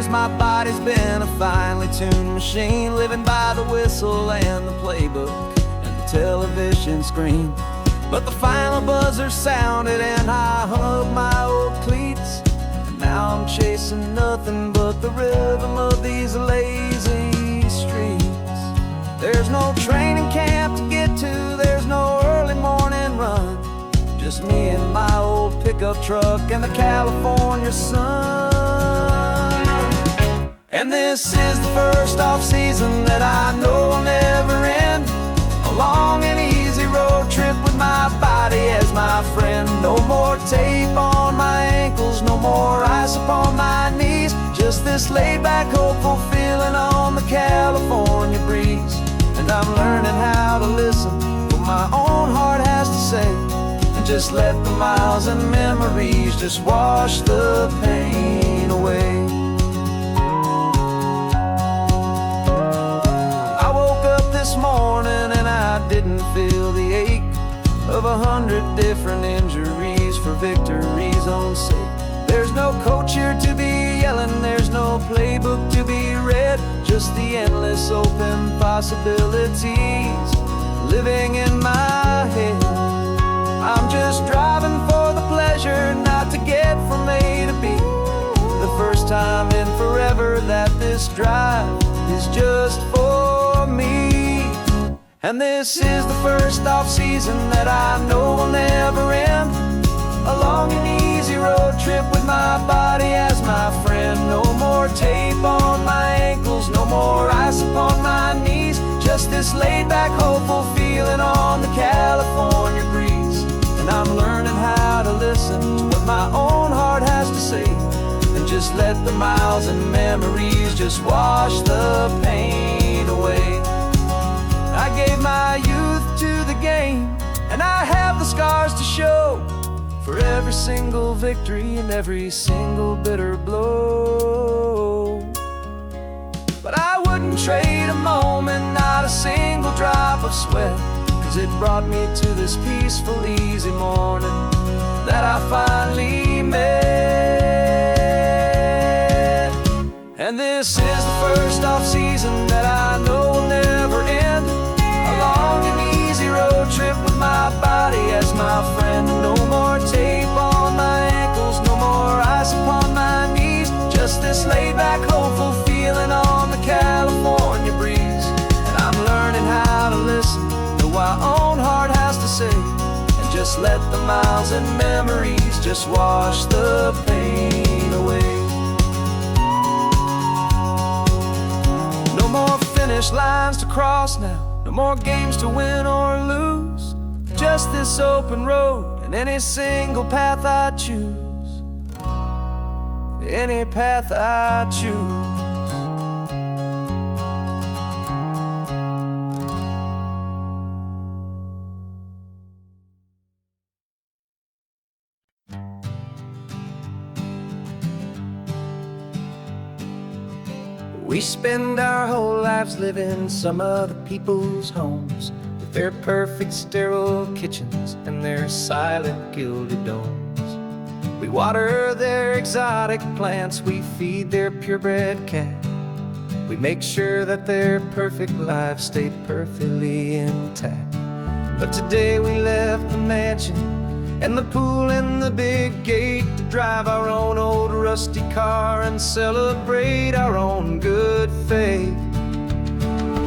my body's been a finely tuned machine, living by the whistle and the playbook and the television screen. But the final buzzer sounded and I hung up my old cleats, and now I'm chasing nothing but the rhythm of these lazy streets. There's no training camp to get to, there's no early morning run, just me and my old pickup truck and the California sun. And this is the first off-season that I know will never end, a long and easy road trip with my body as my friend. No more tape on my ankles, no more ice upon my knees, just this laid-back, hopeful feeling on the California breeze. And I'm learning how to listen to what my own heart has to say, and just let the miles and memories just wash the pain away. I woke up this morning and I didn't feel the ache of 100 different injuries for victory's own sake. There's no coach here to be yelling, there's no playbook to be read, just the endless open possibilities living in my head. I'm just driving for the pleasure, not to get from A to B. The first time in forever that this drive is just for me. And this is the first off-season that I know will never end, a long and easy road trip with my body as my friend. No more tape on my ankles, no more ice upon my knees, just this laid-back, hopeful feeling on the California breeze. And I'm learning how to listen to what my own heart has to say, and just let the miles and memories just wash the pain away. I gave my youth to the game, and I have the scars to show for every single victory and every single bitter blow. But I wouldn't trade a moment, not a single drop of sweat, 'cause it brought me to this peaceful, easy morning that I finally met. And this is the first off-season that I know will never end, a long and easy road trip with my body as my friend. No more tape on my ankles, no more ice upon my knees, just this laid-back, hopeful feeling on the California breeze. And I'm learning how to listen to what my own heart has to say, and just let the miles and memories just wash the pain away. No more finish lines to cross now, no more games to win or lose, just this open road and any single path I choose, any path I choose. We spend our whole lives living some other people's homes, with their perfect sterile kitchens and their silent gilded domes. We water their exotic plants, we feed their purebred cat, we make sure that their perfect lives stay perfectly intact. But today we left the mansion and the pool and the big gate to drive our own old rusty car and celebrate our own good faith.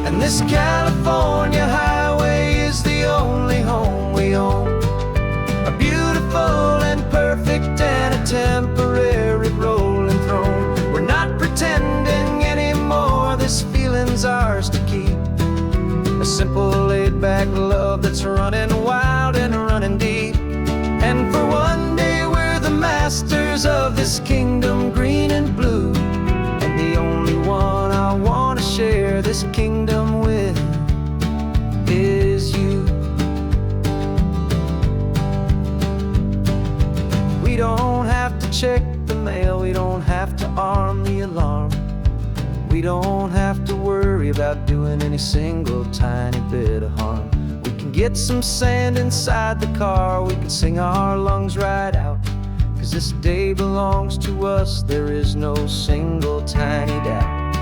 And this California highway is the only home we own, a beautiful and perfect and a temporary rolling throne. We're not pretending anymore, this feeling's ours to keep, a simple laid-back love that's running wild and running deep. And for one day we're the masters of this kingdom green and blue, and the only one I want to share this kingdom with is you. We don't have to check the mail, we don't have to arm the alarm, we don't have to worry about doing any single tiny bit of harm. Get some sand inside the car, we can sing our lungs right out, 'cause this day belongs to us. There is no single tiny doubt.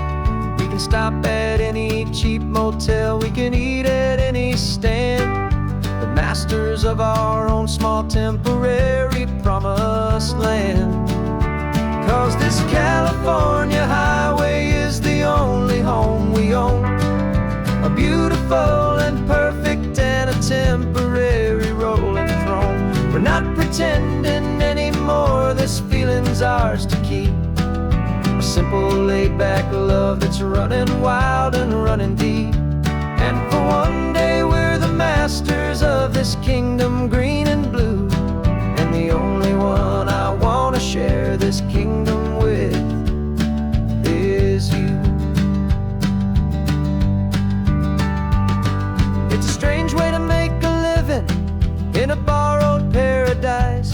We can stop at any cheap motel, we can eat at any stand, the masters of our own small temporary promised land. 'Cause this California highway is the only home we own, a beautiful and perfect and a temporary rolling throne. We're not pretending anymore, this feeling's ours to keep, a simple laid-back love that's running wild and running deep. And for one day we're the masters of this kingdom green and blue, and the only one I want to share this kingdom with is you. It's a strange way to make a living in a borrowed paradise,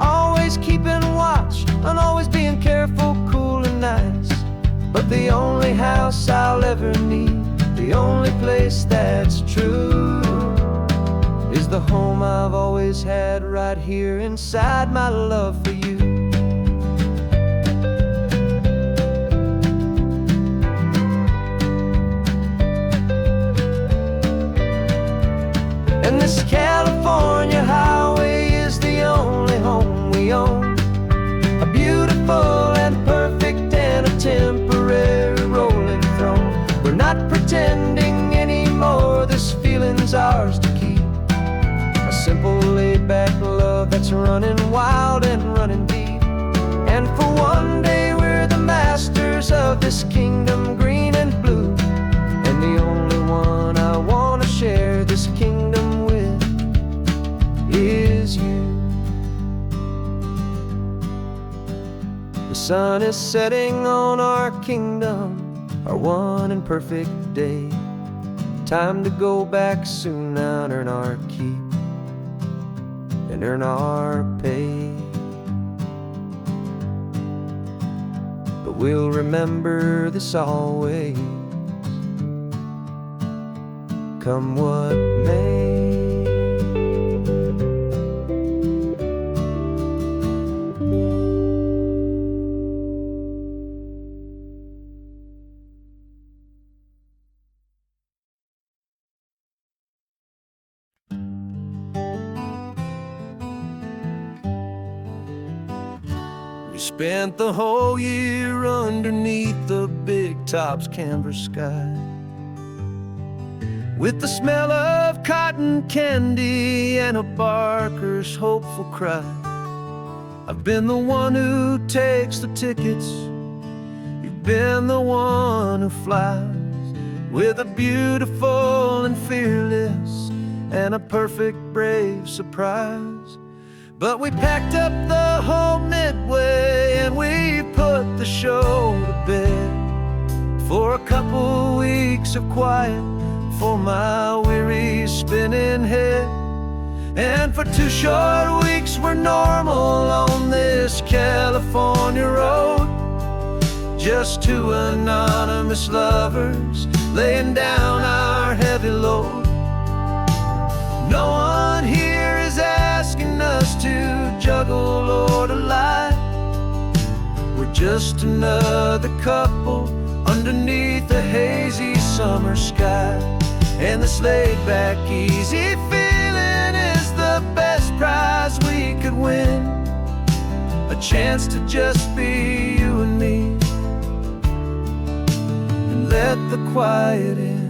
always keeping watch and always being careful, cool and nice. But the only house I'll ever need, the only place that's true, is the home I've always had right here inside my love for you. And this California highway is the only home we own, a beautiful and perfect and a temporary rolling throne. We're not pretending anymore, this feeling's ours to keep, a simple laid-back love that's running wild and running deep. And for one day we're the masters of this kingdom green and blue, and the only one I want to share this kingdom with is you. The sun is setting on our kingdom, our one and perfect day. Time to go back soon now and earn our keep and earn our pay. But we'll remember this always, come what may. We spent the whole year underneath the big top's canvas sky, with the smell of cotton candy and a barker's hopeful cry. I've been the one who takes the tickets, you've been the one who flies, with a beautiful and fearless and a perfect brave surprise. But we packed up the whole Midway and we put the show to bed, for a couple weeks of quiet for my weary spinning head. And for 2 short weeks we're normal on this California road, just 2 anonymous lovers laying down our heavy load. No one here is asking us to juggle or to lie, we're just another couple underneath a hazy summer sky. And this laid-back, easy feeling is the best prize we could win, a chance to just be you and me, and let the quiet in.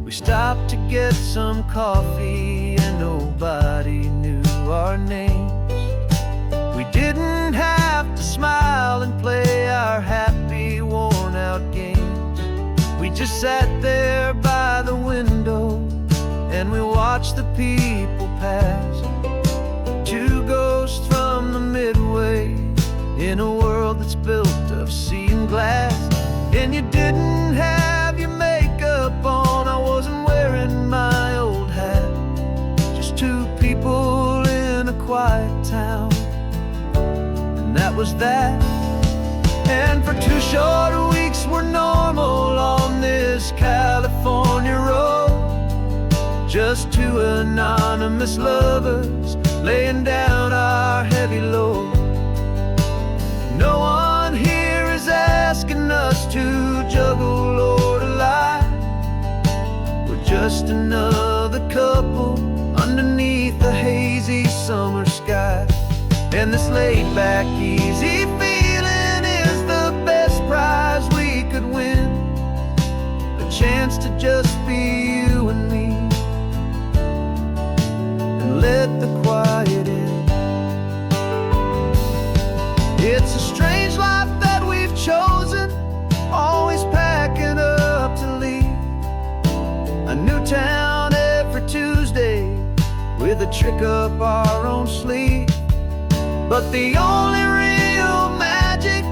We stopped to get some coffee and nobody knew our names. We didn't have to smile and play our happy, worn-out games. We just sat there by the window and we watched the people pass, 2 ghosts from the Midway in a world that's built of sea and glass. And you didn't have your makeup on, I wasn't wearing my old hat, just 2 people in a quiet town, and that was that. And for 2 short weeks we're normal on this California road, just two anonymous lovers laying down our heavy load. No one here is asking us to juggle or to lie. We're just another couple underneath the hazy summer sky. And this laid-back, easy feeling is the best prize we could win. A chance to just be you and me, and let the quiet in. It's a strange life that we've chosen, always packing up to leave. A new town every Tuesday, with a trick up our own sleeve. But the only real magic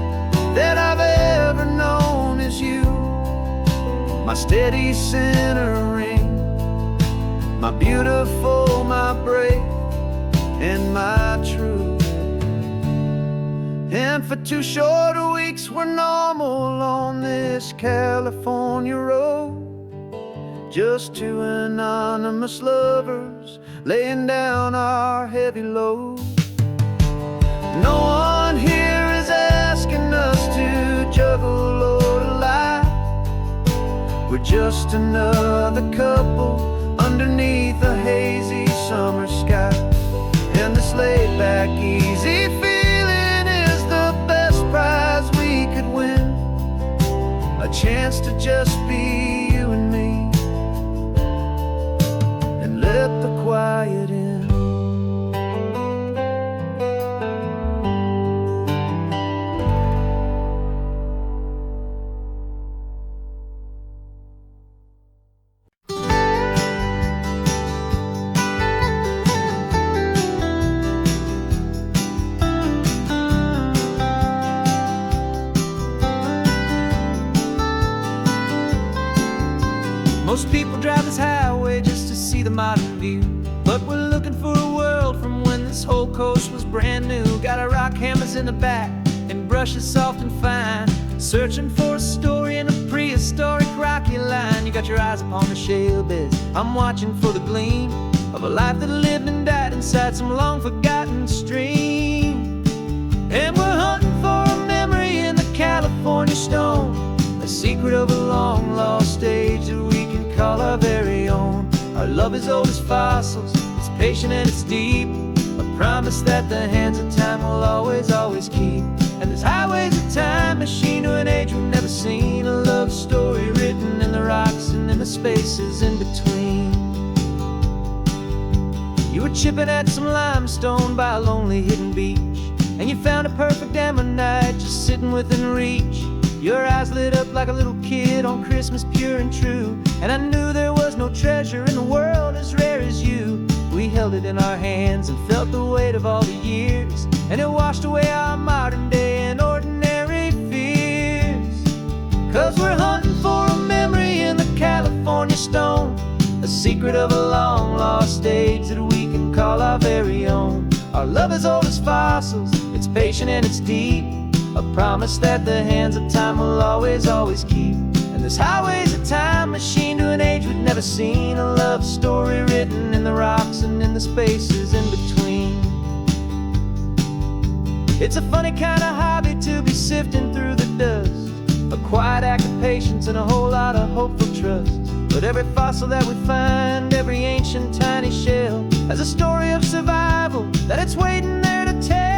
that I've ever known is you, my steady centering, my beautiful, my brave, and my true. And for 2 short weeks we're normal on this California road, just two anonymous lovers laying down our heavy load. No one here is asking us to juggle or to lie. We're just another couple underneath a hazy summer sky. And this laid-back, easy feeling is the best prize we could win. A chance to just be you and me, and let the quiet in. Most people drive this highway just to see the modern view, but we're looking for a world from when this whole coast was brand new. Got our rock hammers in the back and brushes soft and fine, searching for a story in a prehistoric rocky line. You got your eyes upon the shale beds, I'm watching for the gleam of a life that lived and died inside some long forgotten stream. And we're hunting for a memory in the California stone, a secret of a long lost age that we can call our very own. Our love is old as fossils, it's patient and it's deep, a promise that the hands of time will always, always keep. And this highway's a time machine to an age we've never seen, a love story written in the rocks and in the spaces in between. You were chipping at some limestone by a lonely hidden beach, and you found a perfect ammonite just sitting within reach. Your eyes lit up like a little kid on Christmas, pure and true, and I knew there was no treasure in the world as rare as you. We held it in our hands and felt the weight of all the years, and it washed away our modern day and ordinary fears. 'Cause we're hunting for a memory in the California stone, a secret of a long lost age that we can call our very own. Our love is old as fossils, it's patient and it's deep, a promise that the hands of time will always, always keep. And this highway's a time machine to an age we've never seen, a love story written in the rocks and in the spaces in between. It's a funny kind of hobby to be sifting through the dust, a quiet act of patience and a whole lot of hopeful trust. But every fossil that we find, every ancient tiny shell, has a story of survival that it's waiting there to tell.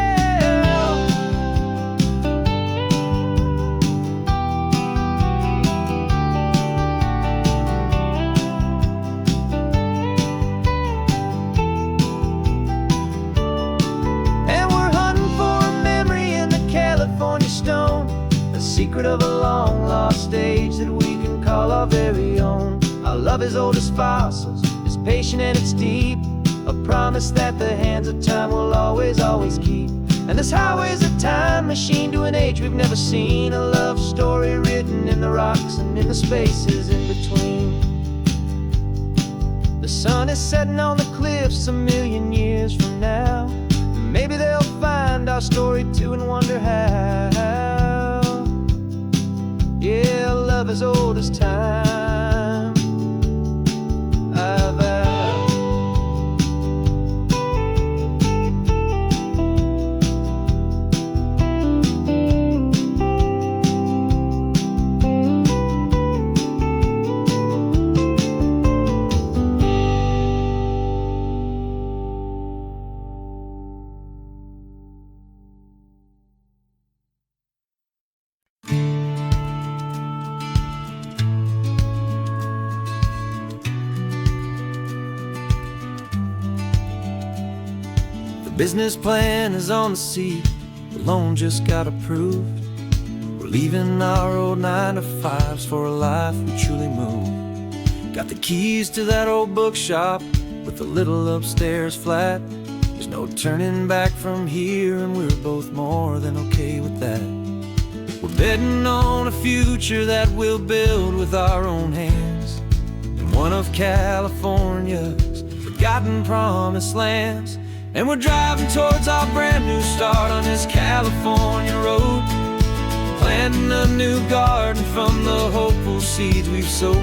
Secret of a long lost age that we can call our very own. Our love is old as fossils, it's patient and it's deep, a promise that the hands of time will always, always keep. And this highway's a time machine to an age we've never seen, a love story written in the rocks and in the spaces in between. The sun is setting on the cliffs a million years from now, maybe they'll find our story too and wonder how. Yeah, love as old as time, I vow. Business plan is on the seat, the loan just got approved. We're leaving our old 9-to-5s for a life we truly move. Got the keys to that old bookshop with the little upstairs flat. There's no turning back from here, and we're both more than okay with that. We're betting on a future that we'll build with our own hands in one of California's forgotten promised lands. And we're driving towards our brand new start on this California road, planting a new garden from the hopeful seeds we've sowed.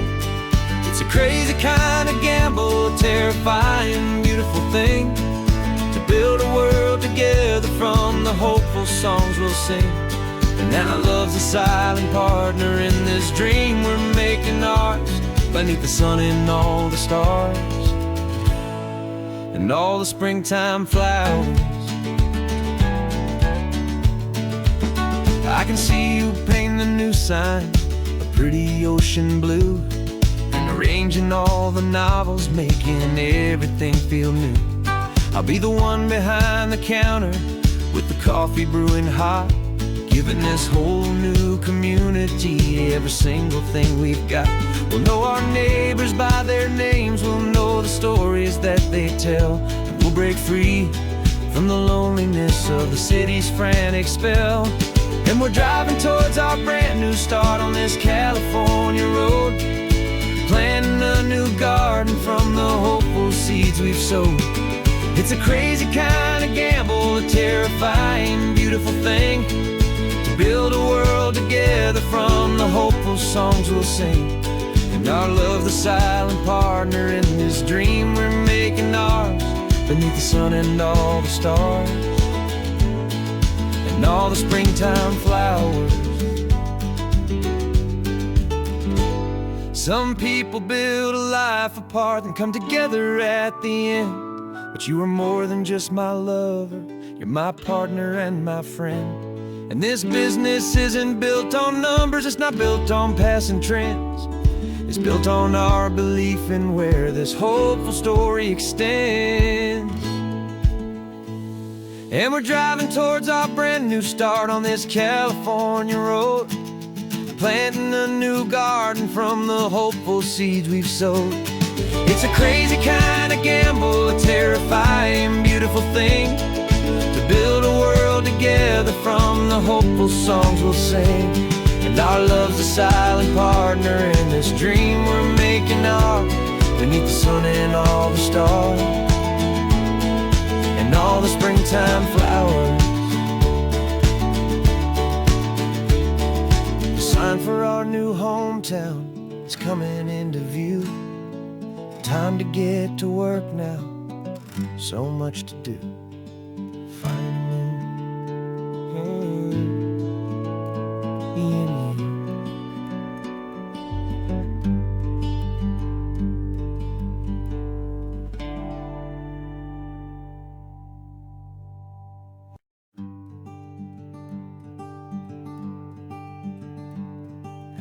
It's a crazy kind of gamble, a terrifying, beautiful thing, to build a world together from the hopeful songs we'll sing. And now love's a silent partner in this dream we're making ours, beneath the sun and all the stars and all the springtime flowers. I can see you painting the new sign a pretty ocean blue, and arranging all the novels, making everything feel new. I'll be the one behind the counter with the coffee brewing hot, giving this whole new community every single thing we've got. We'll know our neighbors by their names, we'll know the stories that they tell, and we'll break free from the loneliness of the city's frantic spell. And we're driving towards our brand new start on this California road, planting a new garden from the hopeful seeds we've sowed. It's a crazy kind of gamble, a terrifying, beautiful thing, to build a world together from the hopeful songs we'll sing. And our love, the silent partner in this dream we're making ours, beneath the sun and all the stars and all the springtime flowers. Some people build a life apart and come together at the end, but you are more than just my lover, you're my partner and my friend. And this business isn't built on numbers, it's not built on passing trends. It's built on our belief in where this hopeful story extends. And we're driving towards our brand new start on this California road, planting a new garden from the hopeful seeds we've sowed. It's a crazy kind of gamble, a terrifying, beautiful thing, to build a world together from the hopeful songs we'll sing. And our love's a silent partner in this dream we're making ours, beneath the sun and all the stars and all the springtime flowers. The sign for our new hometown is coming into view. Time to get to work now, so much to do.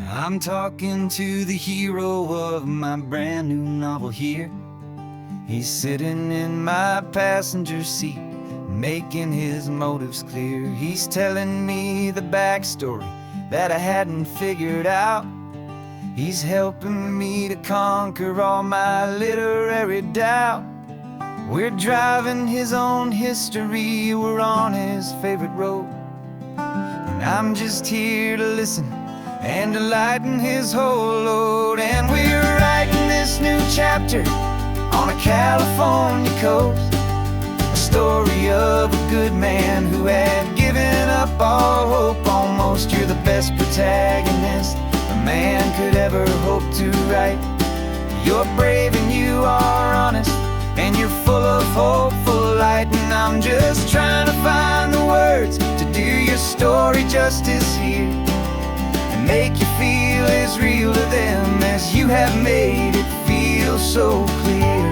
I'm talking to the hero of my brand new novel here. He's sitting in my passenger seat, making his motives clear. He's telling me the backstory that I hadn't figured out. He's helping me to conquer all my literary doubt. We're driving his own history, we're on his favorite road, and I'm just here to listen and to lighten his whole load. And we're writing this new chapter on a California coast, a story of a good man who had given up all hope almost. You're the best protagonist a man could ever hope to write. You're brave and you are honest, and you're full of hopeful light. And I'm just trying to find the words to do your story justice here, make you feel as real to them as you have made it feel so clear.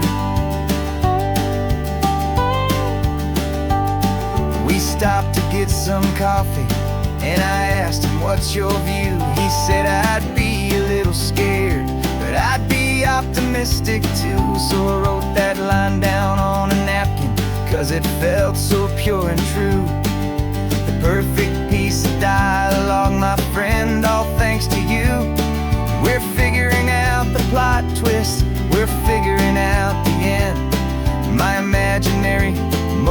We stopped to get some coffee, and I asked him, what's your view? He said, I'd be a little scared, but I'd be optimistic too. So I wrote that line down on a napkin, 'cause 'cause it felt so pure and true. The perfect piece of dialogue, my friend, all thanks to you. We're figuring out the plot twist, we're figuring out the end. My imaginary,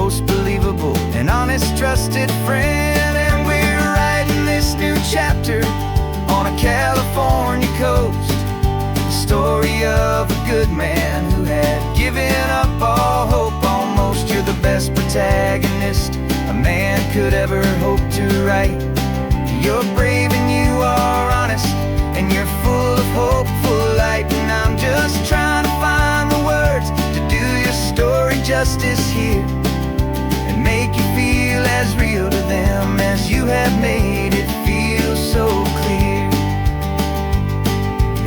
most believable and honest trusted friend. And we're writing this new chapter on a California coast, the story of a good man who had given up all hope almost. You're the best protagonist a man could ever hope to write. You're brave and you are honest, and you're full of hopeful light. And I'm just trying to find the words to do your story justice here, and make you feel as real to them as you have made it feel so clear.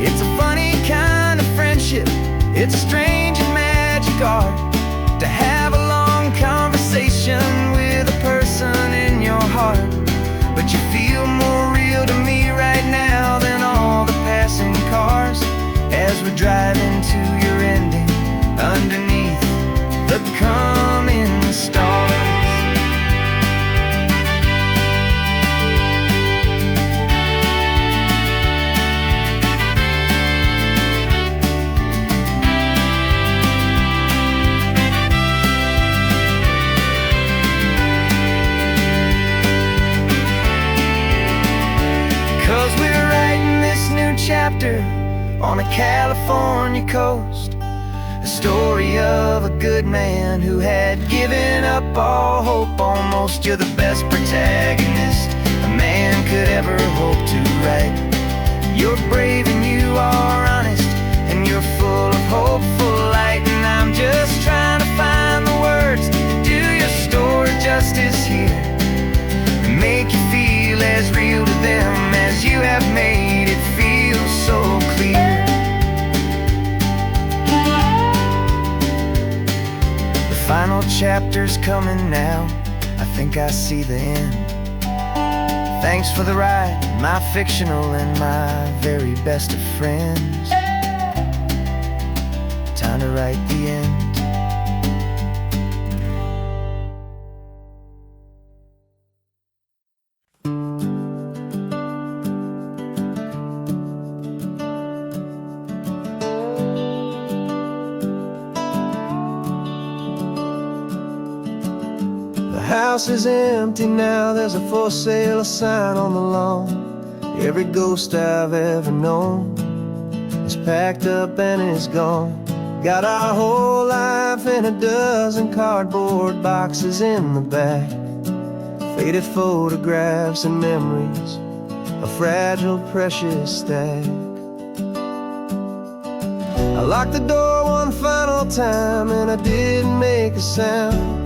It's a funny kind of friendship, it's a strange and magic art to have a long conversation with a person in your heart. But you feel more real to me right now than all the passing cars, as we're driving to your ending underneath the coming stars. 'Cause we're writing this new chapter on a California coast, a story of a good man who had given up all hope almost. You're the best protagonist a man could ever hope to write. You're brave and you are honest, and you're full of hopeful light. And I'm just trying to find the words to do your story justice here, and make you feel as real to them as you have made it feel so clear. The final chapter's coming now, I think I see the end. Thanks for the ride, my fictional and my very best of friends. Time to write the end. The house is empty now, there's a for sale sign on the lawn. Every ghost I've ever known is packed up and is gone. Got our whole life in a dozen cardboard boxes in the back, faded photographs and memories, a fragile, precious stack. I locked the door one final time and I didn't make a sound,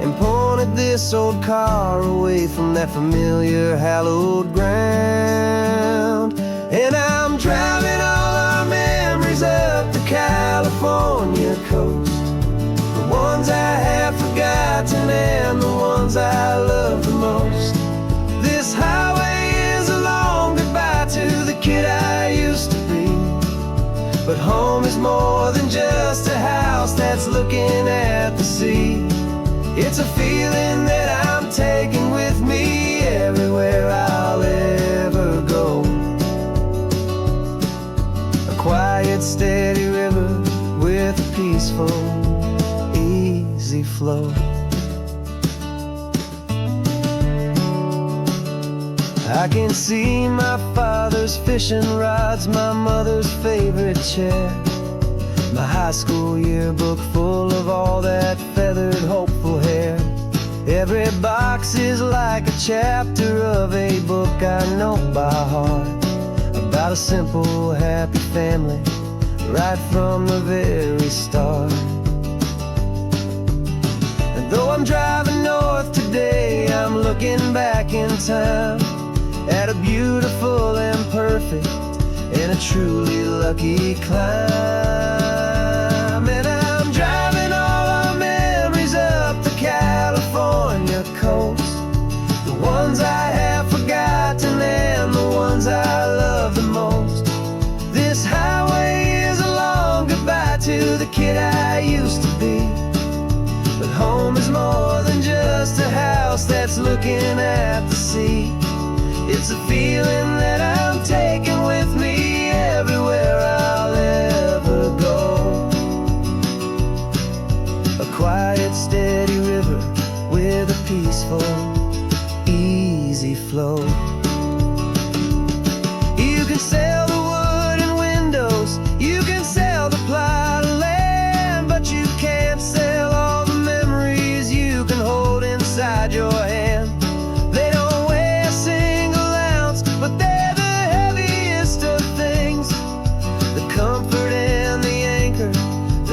and pointed this old car away from that familiar hallowed ground. And I'm driving all our memories up the California coast, the ones I have forgotten and the ones I love the most. This highway is a long goodbye to the kid I used to be, but home is more than just a house that's looking at the sea. It's a feeling that I'm taking with me everywhere I'll ever go. A quiet, steady river with a peaceful, easy flow. I can see my father's fishing rods, my mother's favorite chair, my high school yearbook full of all that feathered, hopeful hair. Every box is like a chapter of a book I know by heart, about a simple, happy family right from the very start. And though I'm driving north today, I'm looking back in time at a beautiful and perfect and a truly lucky climb. And I'm driving all our memories up the California coast, the ones I have forgotten and the ones I love the most. This highway is a long goodbye to the kid I used to be, but home is more than just a house that's looking at the sea. It's a feeling that I'm taking with me everywhere I'll ever go. A quiet, steady river with a peaceful, easy flow. You can sail the wood and windows, you can sail the plot of land, but you can't sail all the memories you can hold inside your hand. They don't weigh a single ounce, but they're the heaviest of things, the comfort and the anchor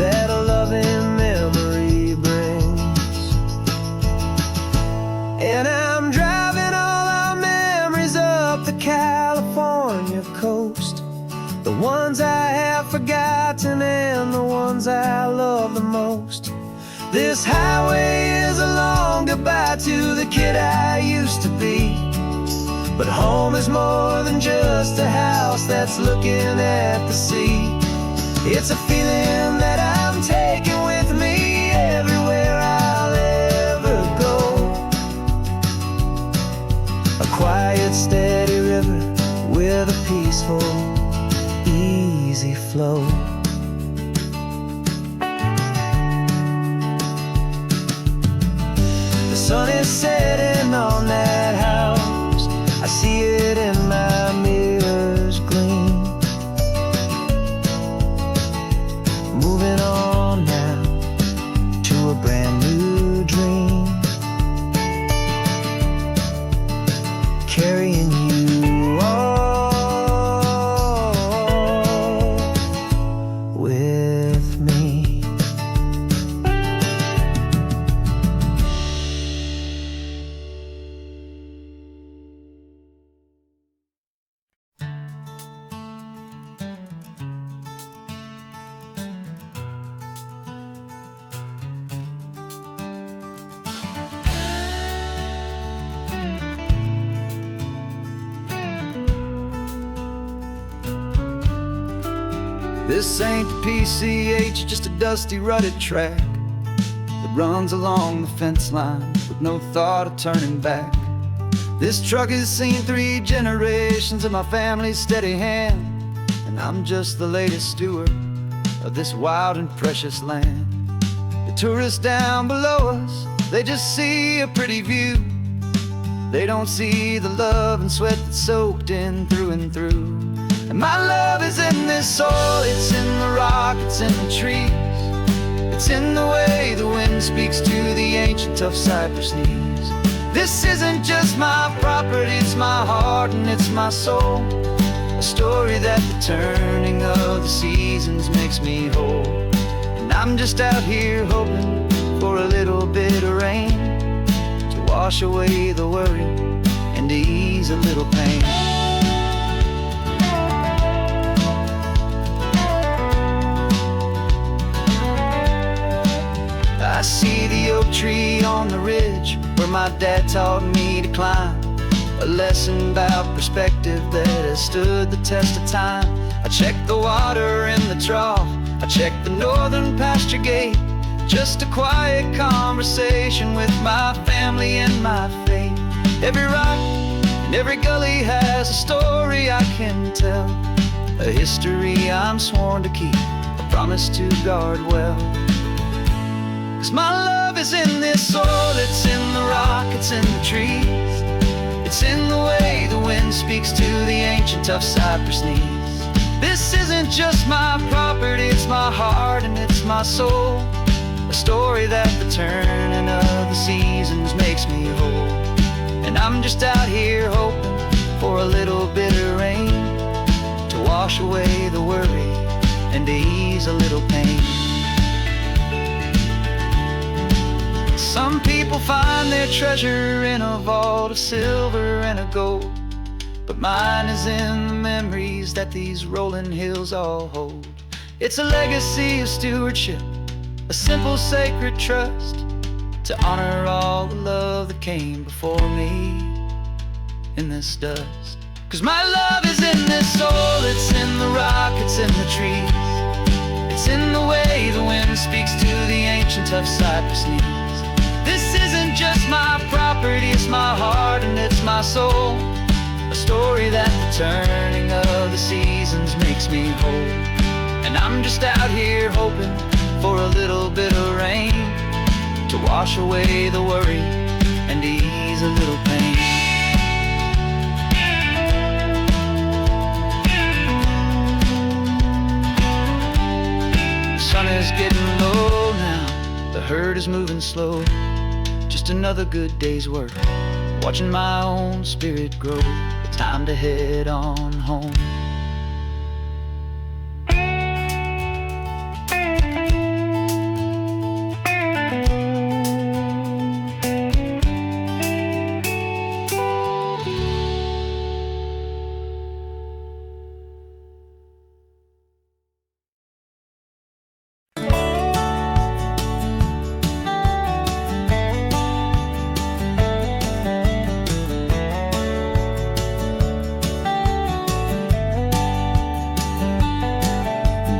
that a loving memory brings. And I'm driving all our memories up the California coast, the ones I have forgotten and the ones I love the most. This highway is a long goodbye to the kid I used to be, but home is more than just a house that's looking at the sea. It's a feeling that I'm taking with me everywhere I'll ever go. A quiet, steady river with a peaceful, easy flow. The sun is setting on that house, I see it in my mirror's gleam. Moving on now to a brand new dream, carrying you all with me. This ain't the PCH, just a dusty, rutted track that runs along the fence line with no thought of turning back. This truck has seen 3 generations of my family's steady hand, and I'm just the latest steward of this wild and precious land. The tourists down below us, they just see a pretty view. They don't see the love and sweat that's soaked in through and through. And my love is in this soil, it's in the rock, it's in the trees. It's in the way the wind speaks to the ancient tough cypress knees. This isn't just my property, it's my heart and it's my soul. A story that the turning of the seasons makes me whole. And I'm just out here hoping for a little bit of rain to wash away the worry and to ease a little pain. I see the oak tree on the ridge where my dad taught me to climb, a lesson about perspective that has stood the test of time. I check the water in the trough, I check the northern pasture gate, just a quiet conversation with my family and my faith. Every rock and every gully has a story I can tell, a history I'm sworn to keep, a promise to guard well. 'Cause my love is in this soil, it's in the rock, it's in the trees. It's in the way the wind speaks to the ancient tough cypress knees. This isn't just my property, it's my heart and it's my soul. A story that the turning of the seasons makes me whole. And I'm just out here hoping for a little bit of rain to wash away the worry and to ease a little pain. Some people find their treasure in a vault of silver and of gold, but mine is in the memories that these rolling hills all hold. It's a legacy of stewardship, a simple sacred trust, to honor all the love that came before me in this dust. 'Cause my love is in this soil, it's in the rock, it's in the trees. It's in the way the wind speaks to the ancient tough cypress knees. property, it's my heart and it's my soul. A story that the turning of the seasons makes me whole. And I'm just out here hoping for a little bit of rain to wash away the worry and ease a little pain. The sun is getting low now, the herd is moving slow. Just another good day's work, watching my own spirit grow. Time to head on home.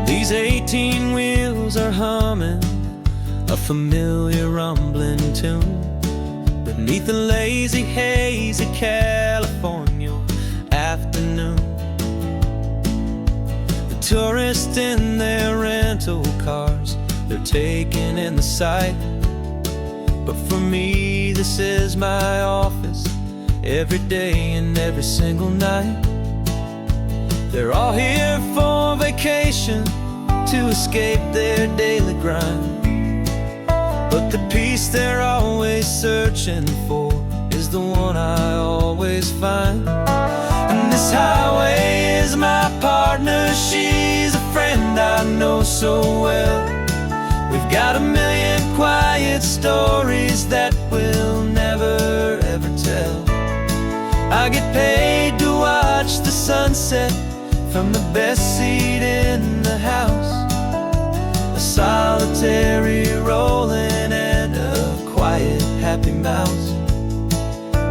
These 18 wheels are humming a familiar rumbling tune beneath the lazy haze of California afternoon. The tourists in their rental cars, they're taking in the sight. But for me, this is my office every day and every single night. They're all here for vacation, to escape their daily grind. But the peace they're always searching for is the one I always find. And this highway is my partner, she's a friend I know so well. We've got a million quiet stories that we'll never ever tell. I get paid to watch the sunset from the best seat in the house. A solitary rolling and a quiet happy mouse.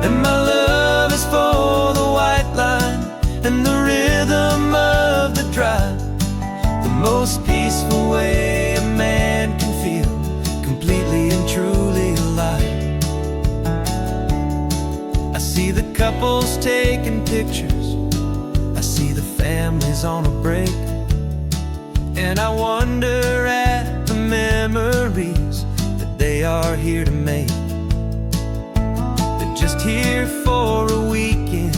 And my love is for the white line and the rhythm of the drive. The most peaceful way a man can feel completely and truly alive. I see the couples taking pictures, I see the families on a break, and I wonder at the memories that they are here to make. They're just here for a weekend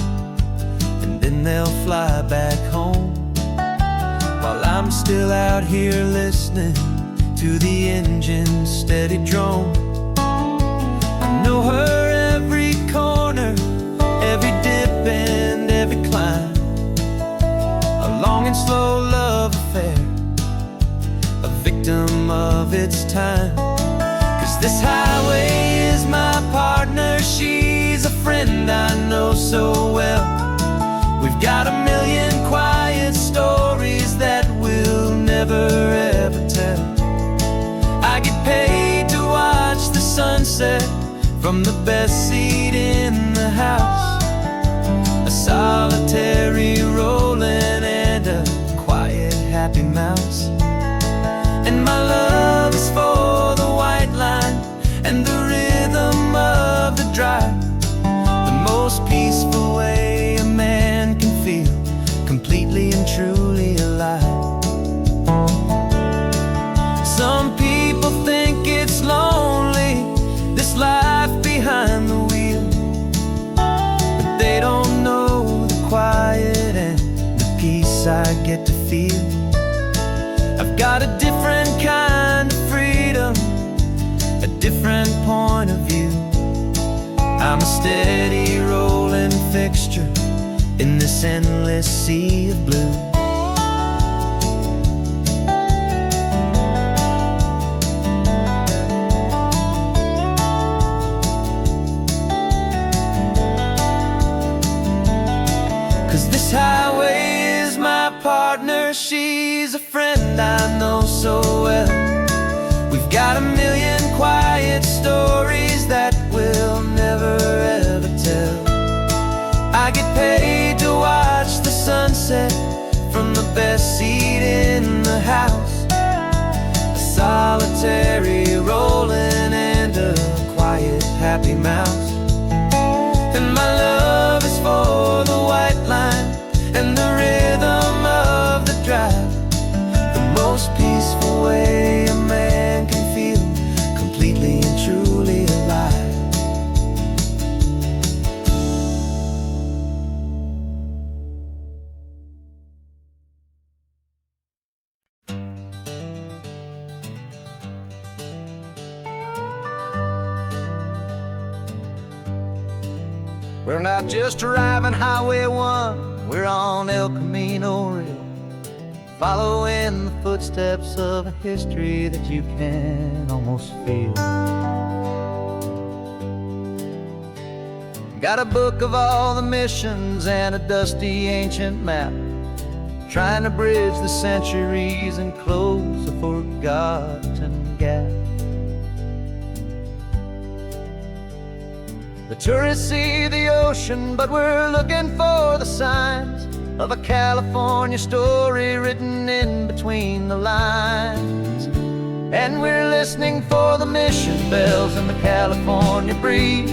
and then they'll fly back home, while I'm still out here listening to the engine's steady drone. I know her every corner, every dip and every climb. A long and slow love affair, a victim of its time. 'Cause this highway is my partner, she's a friend I know so well. We've got a million quiet stories that we'll never ever tell. I get paid to watch the sunset from the best seat in the house. A solitary rolling and a quiet happy mouse. And my love is for the white line and the rhythm of the drive. The most peaceful way a man can feel completely and truly alive. Some people think it's lonely, this life behind the wheel, but they don't know the quiet and the peace I get to feel. I've got a different kind of freedom, a different point of view. I'm a steady rolling fixture in this endless sea of blue. This highway is my partner, she's a friend I know so well. We've got a million quiet stories that we'll never ever tell. I get paid to watch the sunset from the best seat in the house. A solitary rolling and a quiet happy mouse. We're not just driving Highway 1, we're on El Camino Real, following the footsteps of a history that you can almost feel. Got a book of all the missions and a dusty ancient map, trying to bridge the centuries and close a forgotten gap. The tourists see the ocean, but we're looking for the signs of a California story written in between the lines. And we're listening for the mission bells in the California breeze,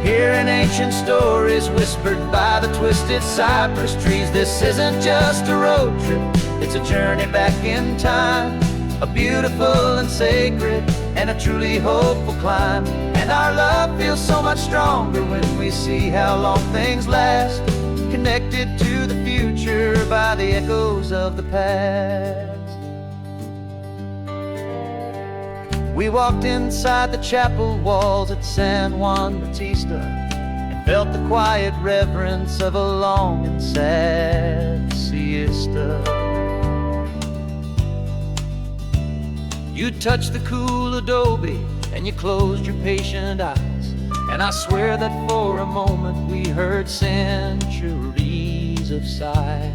hearing ancient stories whispered by the twisted cypress trees. This isn't just a road trip, it's a journey back in time, a beautiful and sacred and a truly hopeful climb. And our love feels so much stronger when we see how long things last, connected to the future by the echoes of the past. We walked inside the chapel walls at San Juan Bautista and felt the quiet reverence of a long and sad siesta. You touched the cool adobe and you closed your patient eyes, and I swear that for a moment we heard centuries of sighs.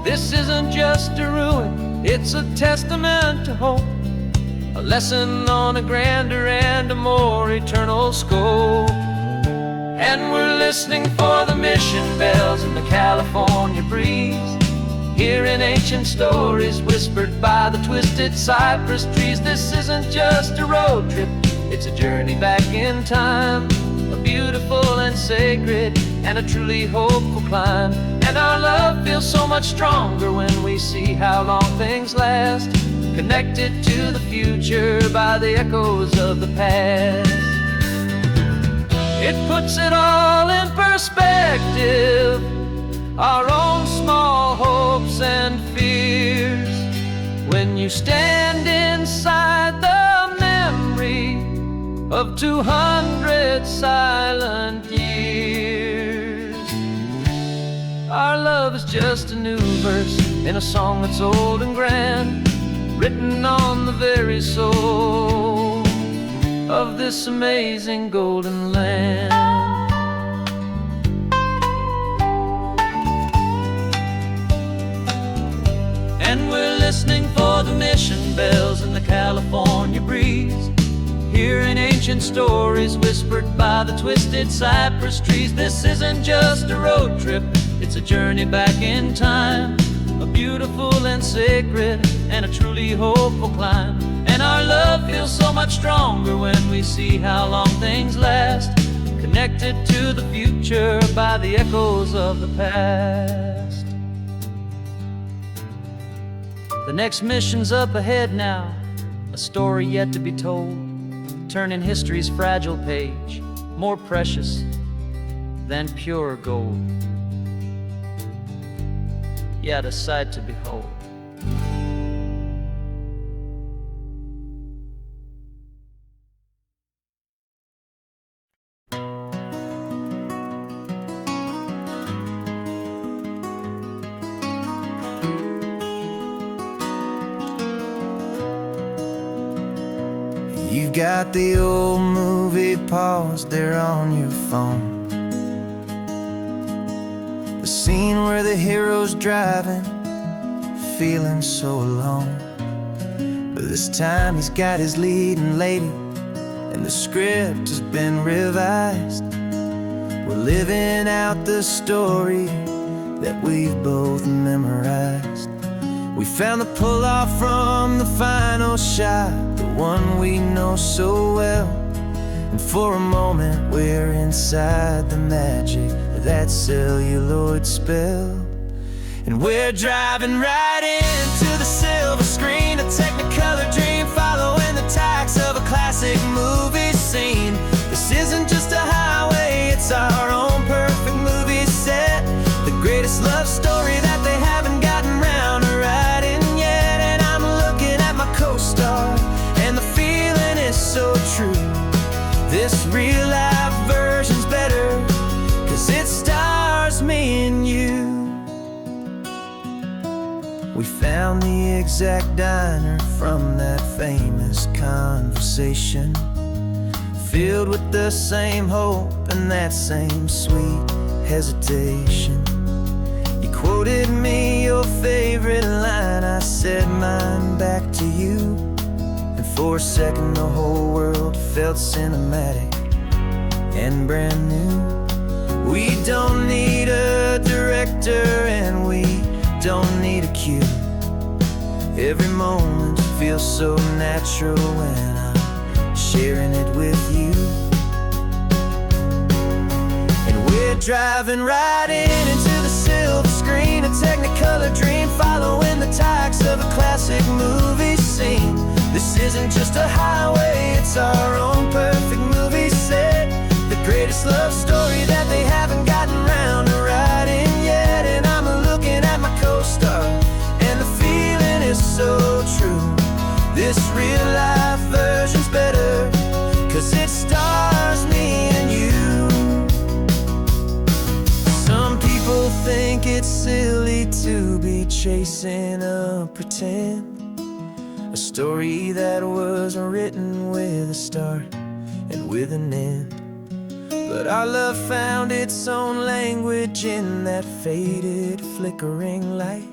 This isn't just a ruin, it's a testament to hope, a lesson on a grander and a more eternal scope. And we're listening for the mission bells in the California breeze, hearing ancient stories whispered by the twisted cypress trees. This isn't just a road trip, it's a journey back in time, a beautiful and sacred and a truly hopeful climb. And our love feels so much stronger when we see how long things last, connected to the future by the echoes of the past. It puts it all in perspective, our own small hopes and fears, when you stand inside the memory of 200 silent years. Our love is just a new verse in a song that's old and grand, written on the very soul of this amazing golden land. And we're listening for the mission bells in the California breeze, hearing ancient stories whispered by the twisted cypress trees. This isn't just a road trip, it's a journey back in time, a beautiful and sacred and a truly hopeful climb. And our love feels so much stronger when we see how long things last, connected to the future by the echoes of the past. The next mission's up ahead now, a story yet to be told, turning history's fragile page more precious than pure gold. Yet a sight to behold. You've got the old movie paused there on your phone, the scene where the hero's driving, feeling so alone. But this time he's got his leading lady, and the script has been revised. We're living out the story that we've both memorized. We found the pull-off from the final shot, the one we know so well. And for a moment we're inside the magic of that celluloid spell. And we're driving right into the silver screen, a technicolor dream, following the tacks of a classic movie scene. This isn't just a highway, it's our own perfect movie set, the greatest love story that they haven't gotten round to writing yet. And I'm looking at my co-star, and the feeling is so true. We found the exact diner from that famous conversation, filled with the same hope and that same sweet hesitation. You quoted me your favorite line, I said mine back to you, and for a second the whole world felt cinematic and brand new. We don't need a director and we don't need a cue. Every moment feels so natural when I'm sharing it with you. And we're driving right into the silver screen, a technicolor dream, following the tacks of a classic movie scene. This isn't just a highway, it's our own perfect movie set, the greatest love story that they haven't gotten round to writing yet. And I'm looking at my co-star, and the feeling is so true. This real life version's better, 'cause it stars me and you. Some people think it's silly to be chasing a pretend, a story that was written with a start and with an end. But our love found its own language in that faded, flickering light,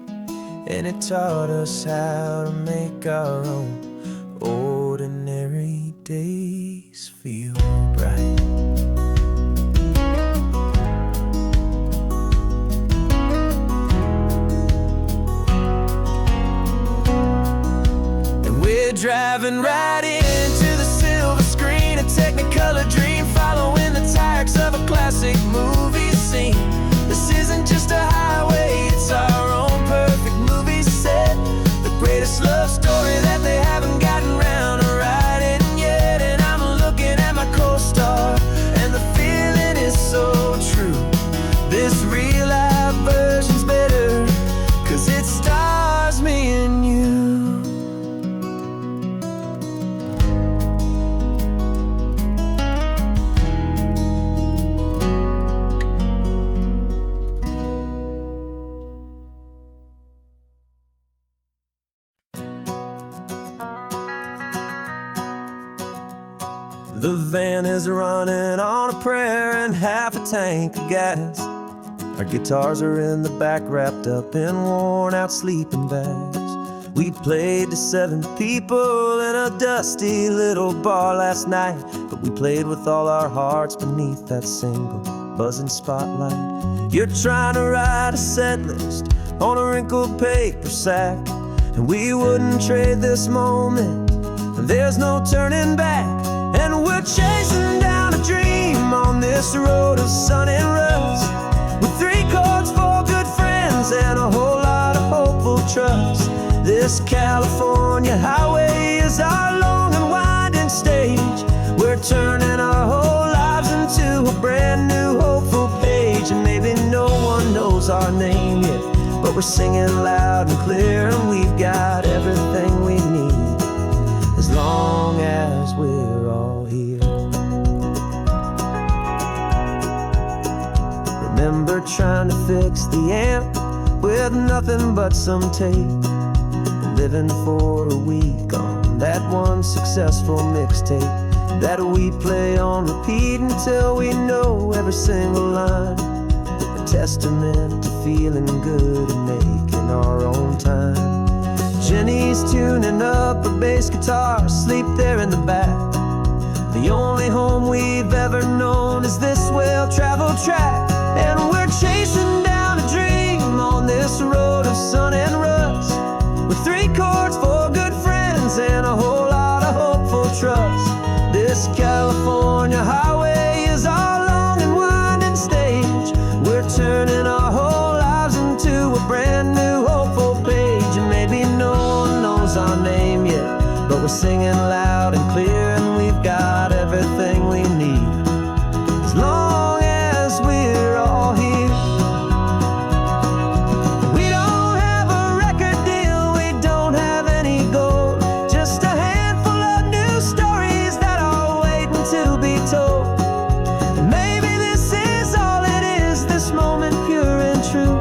and it taught us how to make our own ordinary days feel bright. And we're driving right into the silver screen, a technicolor dream, following the tacks of a classic movie scene. This isn't just a highway, it's our own perfect movie set, the greatest love story that they haven't gotten round to writing yet. And I'm looking at my co-star, and the feeling is so true. This real life version's better, 'cause it stars me and you. The van is running on a prayer and half a tank of gas. Our guitars are in the back, wrapped up in worn out sleeping bags. We played to 7 people in a dusty little bar last night, but we played with all our hearts beneath that single buzzing spotlight. You're trying to write a set list on a wrinkled paper sack, and we wouldn't trade this moment, and there's no turning back. And we're chasing down a dream on this road of sun and rust, with 3 chords, 4 good friends, and a whole lot of hopeful trust. This California highway is our long and winding stage. We're turning our whole lives into a brand new hopeful page. And maybe no one knows our name yet, but we're singing loud and clear, and we've got everything we need, as long as we're all here. Remember trying to fix the amp with nothing but some tape, and living for a week on that one successful mixtape that we play on repeat until we know every single line. A testament to feeling good and making our own time. Jenny's tuning up her bass guitar, asleep there in the back. The only home we've ever known is this well-traveled track. And we're chasing down a dream on this road of sun and rust, with 3 chords, 4 good friends, and a whole lot of hopeful trust. This California highway is our long and winding stage. We're turning our whole lives into a brand new hopeful page. And maybe no one knows our name yet, but we're singing loud and clear, and we've got everything we need, as long as we're all here. We don't have a record deal, we don't have any gold, just a handful of new stories that are waiting to be told. And maybe this is all it is, this moment pure and true,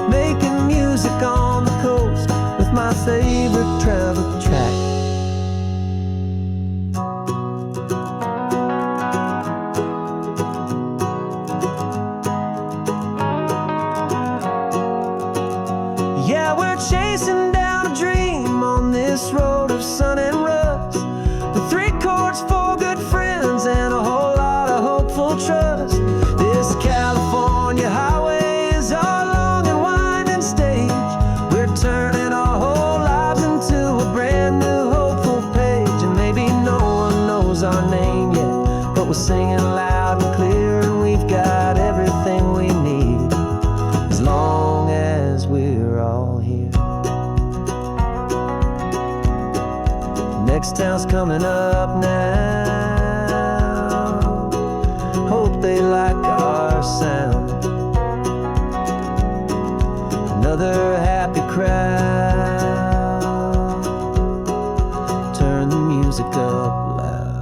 making music on the coast, with next town's coming up now. Hope they like our sound. Another happy crowd. Turn the music up loud.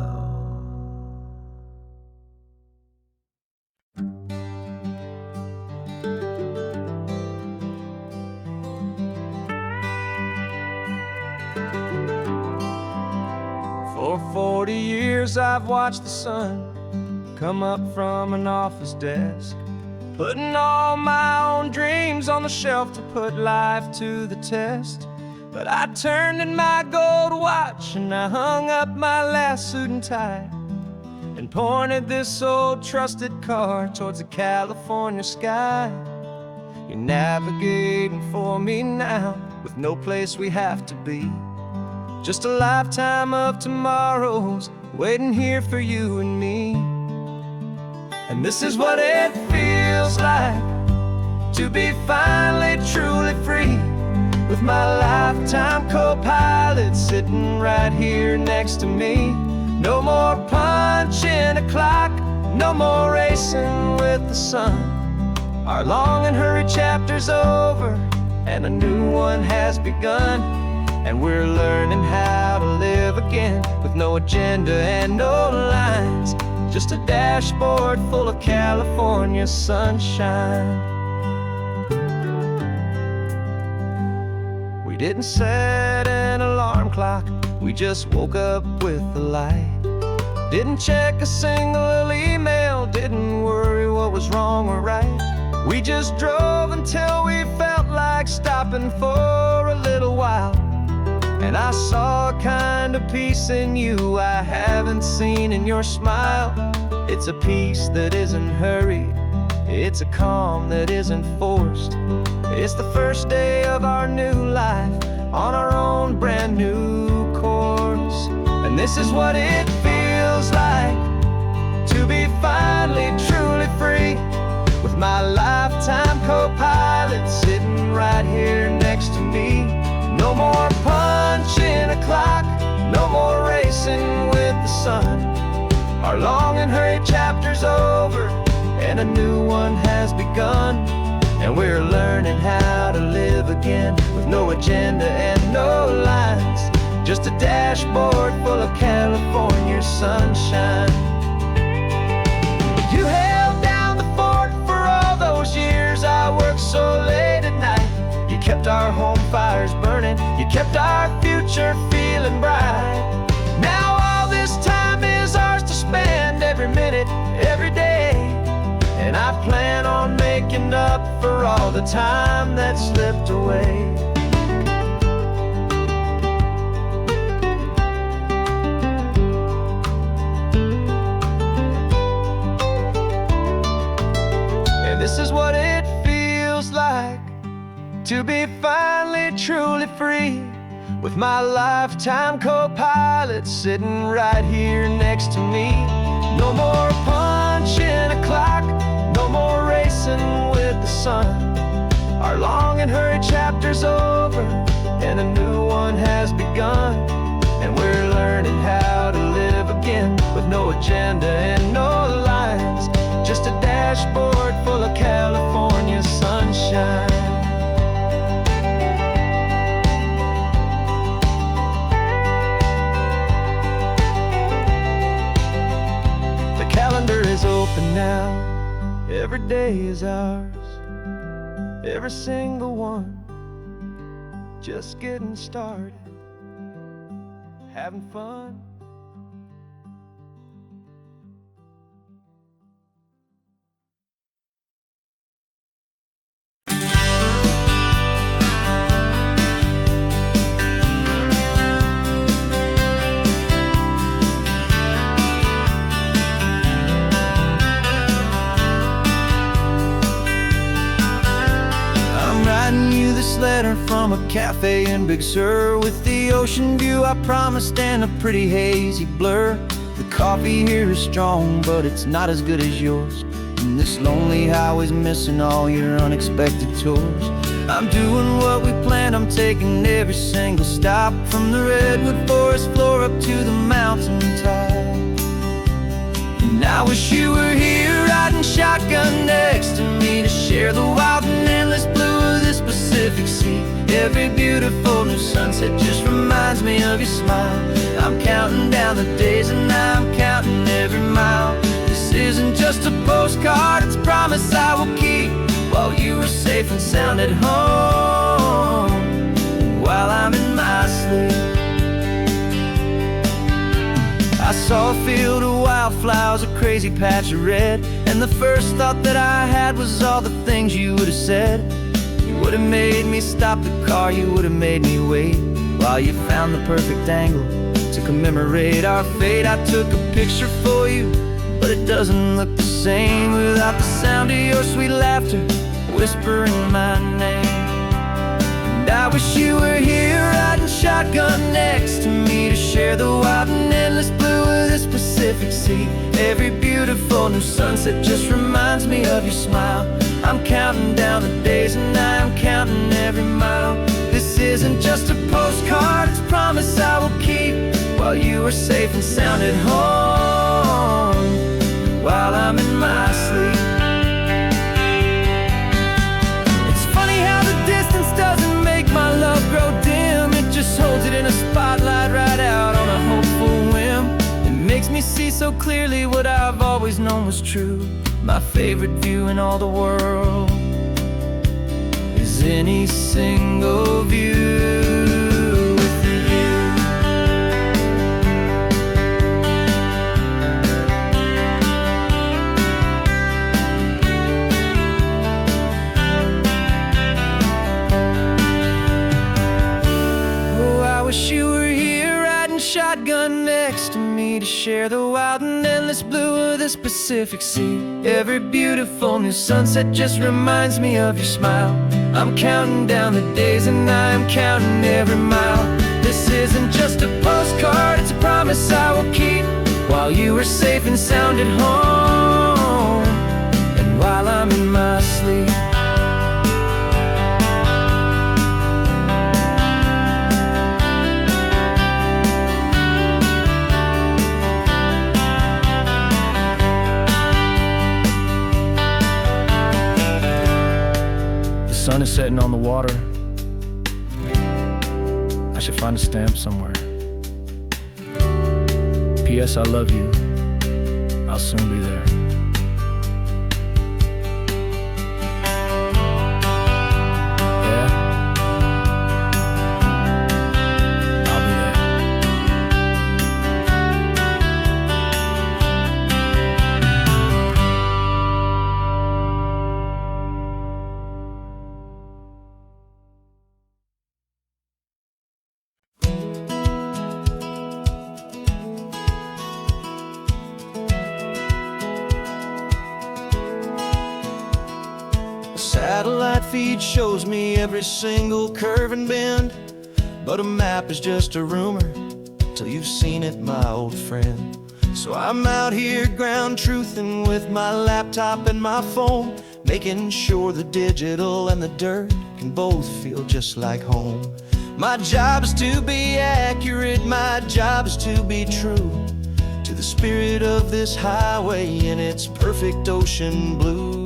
For 40 years I've watched the sun come up from an office desk, putting all my own dreams on the shelf to put life to the test. But I turned in my gold watch and I hung up my last suit and tie, and pointed this old trusted car towards the California sky. You're navigating for me now, with no place we have to be. Just a lifetime of tomorrows waiting here for you and me. And this is what it feels like to be finally truly free, with my lifetime co-pilot sitting right here next to me. No more punching a clock, no more racing with the sun. Our long and hurried chapter's over and a new one has begun. And we're learning how to live again, with no agenda and no lines, just a dashboard full of California sunshine. We didn't set an alarm clock, we just woke up with the light. Didn't check a single email, didn't worry what was wrong or right. We just drove until we felt like stopping for a little while. And I saw a kind of peace in you I haven't seen in your smile. It's a peace that isn't hurried, it's a calm that isn't forced. It's the first day of our new life on our own brand new course. And this is what it feels like to be finally truly free, with my lifetime co-pilot sitting right here next to me. No more punching a clock, no more racing with the sun. Our long and hurried chapter's over and a new one has begun. And we're learning how to live again, with no agenda and no lines, just a dashboard full of California sunshine. You held down the fort for all those years I worked so late at night. You kept our home fires burning, you kept our future feeling bright. Now all this time is ours to spend, every minute, every day. And I plan on making up for all the time that slipped away. And this is what it feels like to be finally truly free, with my lifetime co-pilot sitting right here next to me. No more punching a clock, no more racing with the sun. Our long and hurried chapter's over and a new one has begun. And we're learning how to live again, with no agenda and no lines, just a dashboard full of California sunshine. The calendar is open now, every day is ours, every single one, just getting started, having fun. This letter from a cafe in Big Sur, with the ocean view I promised and a pretty hazy blur. The coffee here is strong, but it's not as good as yours, and this lonely highway's missing all your unexpected tours. I'm doing what we planned, I'm taking every single stop, from the redwood forest floor up to the mountain top. And I wish you were here riding shotgun next to me, to share the wild and endless blue of this Pacific Sea. Every beautiful new sunset just reminds me of your smile. I'm counting down the days and I'm counting every mile. This isn't just a postcard, it's a promise I will keep, while you are safe and sound at home, while I'm in my sleep. I saw a field of wildflowers, a crazy patch of red, and the first thought that I had was all the things you would have said. You would have made me stop the car, you would have made me wait, while you found the perfect angle to commemorate our fate. I took a picture for you, but it doesn't look the same without the sound of your sweet laughter whispering my name. And I wish you were here riding shotgun next to me, to share the wild and endless blue of this Pacific Sea. Every beautiful new sunset just reminds me of your smile. I'm counting down the days and I'm counting every mile. This isn't just a postcard, it's a promise I will keep, while you are safe and sound at home, while I'm in my sleep. It's funny how the distance doesn't make my love grow dim. It just holds it in a spotlight right out on a hopeful whim. It makes me see so clearly what I've always known was true. My favorite view in all the world is any single view with you. Oh, I wish you were here riding shotgun next to me, to share the wild and endless blue of this Pacific Sea. Every beautiful new sunset just reminds me of your smile. I'm counting down the days and I'm counting every mile. This isn't just a postcard, it's a promise I will keep, while you are safe and sound at home, and while I'm in my sleep. The sun is setting on the water. I should find a stamp somewhere. P.S. I love you. I'll soon be there. Yeah? I'll be there. Satellite feed shows me every single curve and bend, but a map is just a rumor till you've seen it, my old friend. So I'm out here ground truthing with my laptop and my phone, making sure the digital and the dirt can both feel just like home. My job is to be accurate, my job is to be true to the spirit of this highway in its perfect ocean blue.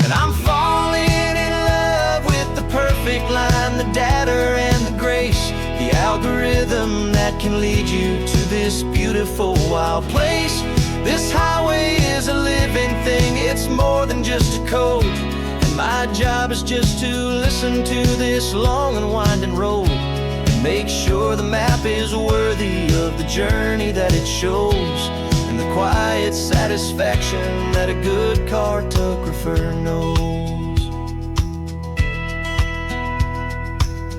And I'm falling in love with the perfect line, the data and the grace, the algorithm that can lead you to this beautiful wild place. This highway is a living thing, it's more than just a code. And my job is just to listen to this long and winding road, and make sure the map is worthy of the journey that it shows, and the quiet satisfaction that a good cartographer knows.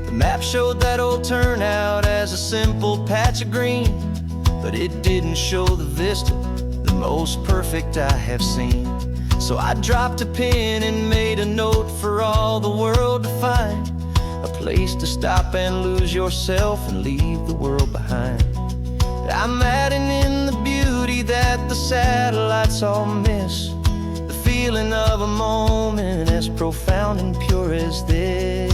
The map showed that old turnout as a simple patch of green, but it didn't show the vista, the most perfect I have seen. So I dropped a pin and made a note for all the world to find, a place to stop and lose yourself and leave the world behind. I'm adding in the beauty that the satellites all miss, the feeling of a moment as profound and pure as this.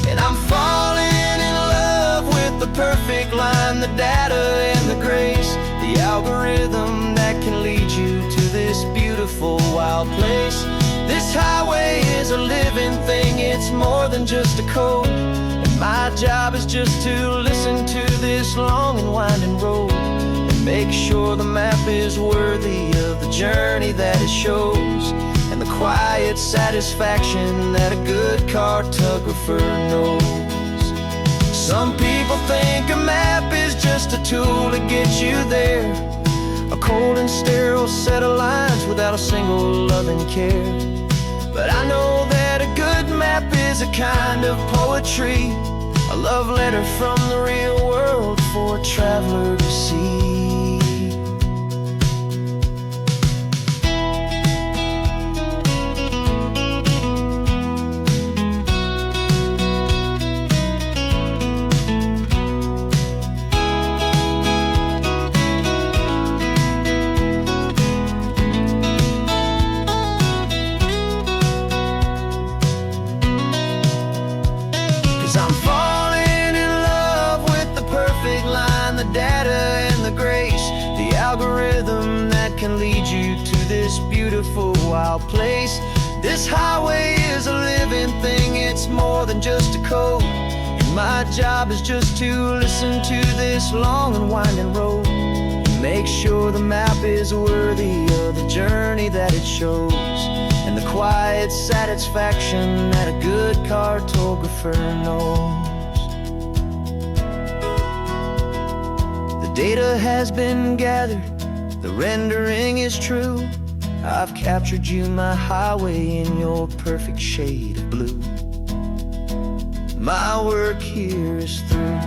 And I'm falling in love with the perfect line, the data and the grace, the algorithm that can lead you to this beautiful wild place. This highway is a living thing, it's more than just a code. And my job is just to listen to this long and winding road and make sure the map is worthy of the journey that it shows, and the quiet satisfaction that a good cartographer knows. Some people think a map is just a tool to get you there, a cold and sterile set of lines without a single loving care. But I know that a good map is a kind of poetry, a love letter from the real world for a traveler to see. 'Cause I'm falling in love with the perfect line, the data and the grace, the algorithm that can lead you to this beautiful wild place. This highway is a living thing, it's more than just a code. And my job is just to listen to this long and winding road and make sure the map is worthy of the journey that it shows, and the quiet satisfaction that a good cartographer knows. The data has been gathered, the rendering is true. I've captured you, my highway, in your perfect shade of blue. My work here is through.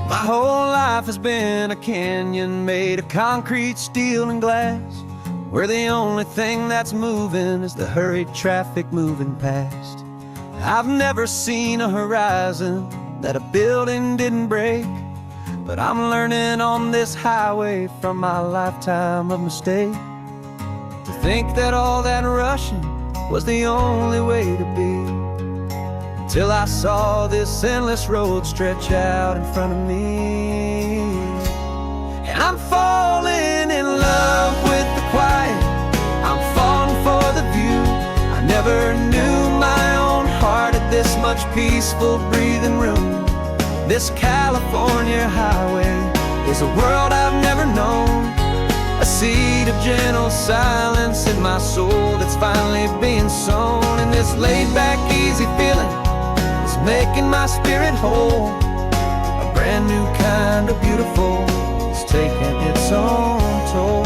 My whole life has been a canyon made of concrete, steel, and glass, where the only thing that's moving is the hurried traffic moving past. I've never seen a horizon that a building didn't break, but I'm learning on this highway from my lifetime of mistakes to think that all that rushing was the only way to be, till I saw this endless road stretch out in front of me. And I'm falling in love with the quiet, I'm falling for the view. I never knew my own heart had this much peaceful breathing room. This California highway is a world I've never known, a seed of gentle silence in my soul that's finally being sown. And this laid-back, easy feeling is making my spirit whole. A brand new kind of beautiful is taking its own toll.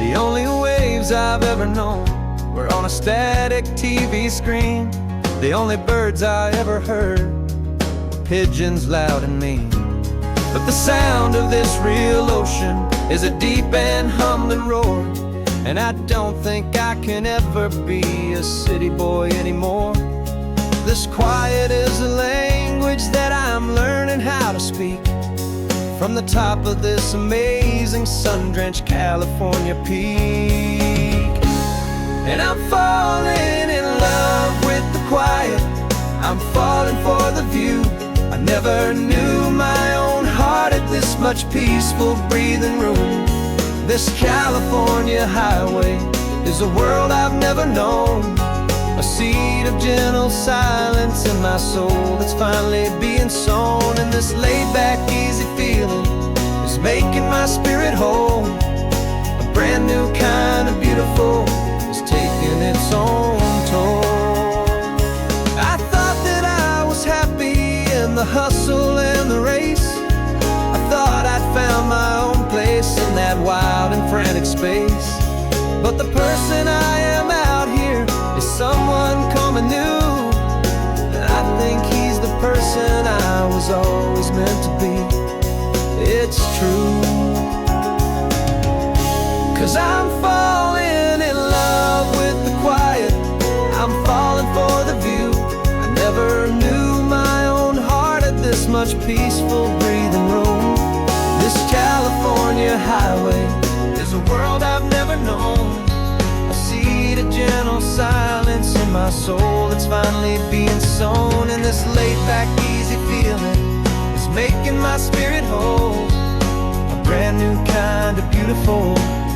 The only waves I've ever known were on a static TV screen. The only birds I ever heard were pigeons loud and mean. But the sound of this real ocean is a deep and humbling roar, and I don't think I can ever be a city boy anymore. This quiet is a language that I'm learning how to speak from the top of this amazing sun-drenched California peak. And I'm falling in love with the quiet, I'm falling for the view. I never knew my own heart had this much peaceful breathing room. This California highway is a world I've never known, a seed of gentle silence in my soul that's finally being sown. And this laid-back, easy feeling is making my spirit whole. A brand new kind of beautiful is taking its own toll. I thought that I was happy in the hustle and the race. I thought I'd found my own place in that wild and frantic space. But the person I am out here is someone coming new. was always meant to be. It's true, 'cause I'm falling in love with the quiet. I'm falling for the view. I never knew my own heart had this much peaceful breathing room. This California highway is a world I've never known. I see the gentle silence in my soul that's finally being sown. And this laid-back, easy feeling is making my spirit whole. A brand new kind of beautiful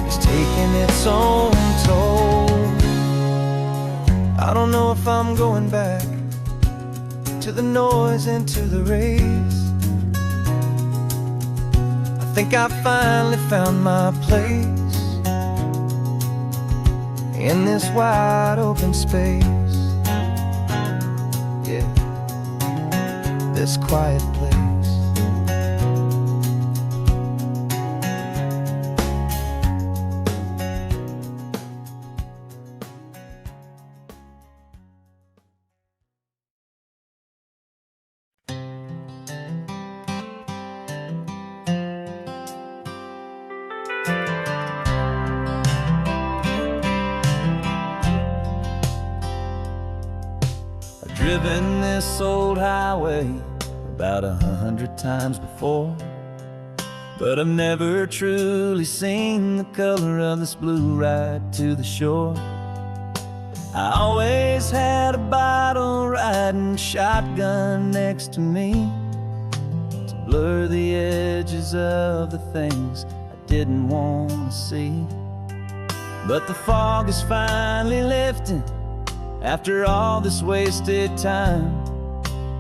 is taking its own toll. I don't know if I'm going back to the noise and to the race. I think I finally found my place in this wide open space. Yeah, this quiet place. Driven this old highway about 100 times before, but I've never truly seen the color of this blue right to the shore. I always had a bottle riding shotgun next to me to blur the edges of the things I didn't want to see. But the fog is finally lifting after all this wasted time,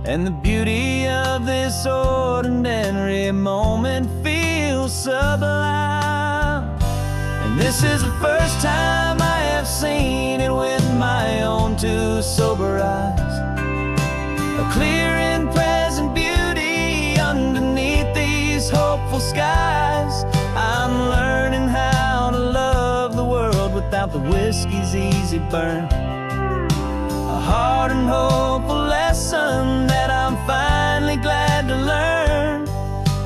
and the beauty of this ordinary moment feels sublime. And this is the first time I have seen it with my own two sober eyes. A clear and present beauty underneath these hopeful skies. I'm learning how to love the world without the whiskey's easy burn. A hard and hopeful lesson that I'm finally glad to learn.